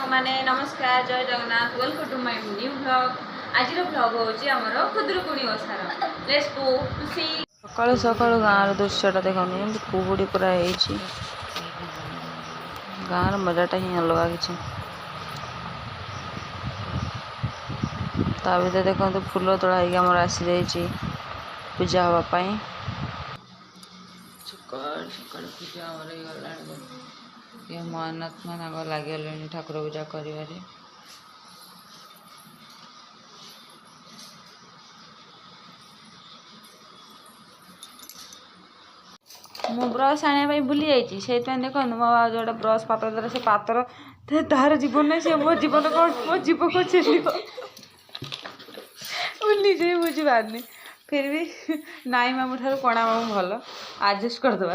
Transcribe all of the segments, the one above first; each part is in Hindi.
सांग माने नमस्कार जय Jagannath welcome to my new vlog. आज व्लॉग होची हमर खुदरुकुणी ओसार। लेट्स गो टू सी। सकाळू सकाळू गाँव दृश्यटा देखनी कुहुड़ी पूरा है गाँव मजाटा ही अलग किसी ता भर देखते फूल तोड़ा होमर आसी जा पूजा हाँपाई सकाल सकाल पूजा गला महात्मा लगे ठाकुर पूजा कर मु ब्रश आने भूली जाइए से देखो मो जो ब्रश पात्र द्वारा से पात्र तार जीवन नहीं से मो जीवन कौन मो जीव को चल निजे बुझी पारनी फिर भी नाई मामू ठार कणा मामू भल आडजस्ट करदे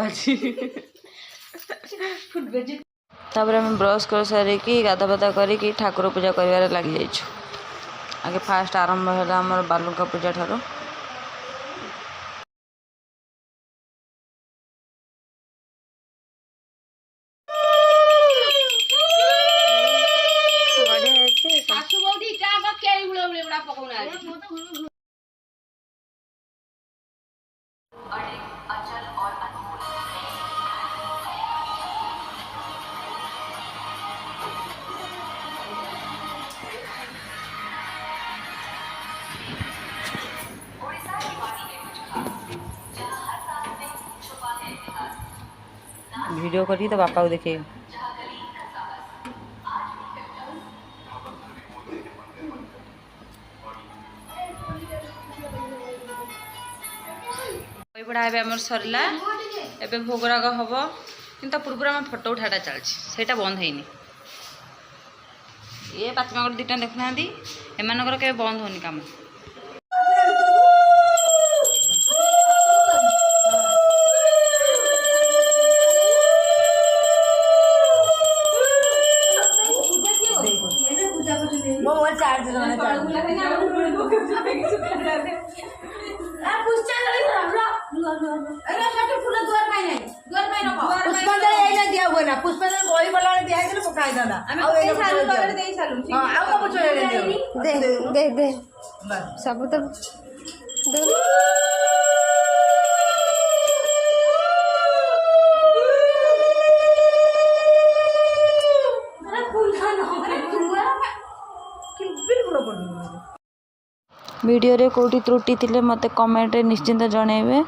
आम ब्रश कर सारिकी गाधा पाधा करी ठाकुर पूजा कर लग जा आगे फास्ट आरंभ है आम बालुका पूजा ठार वीडियो करी तो बापा को देखे पढ़ा आम सरला एवं भोगराग हम कि पूर्व आम फटो उठाटा चलती बंद है ये पाचमा दीटा देखुना एम के बंद होनी कम सब तो वीडियो रे कोटी त्रुटि थिले मते कमेंट रे निश्चिंत जणेबे।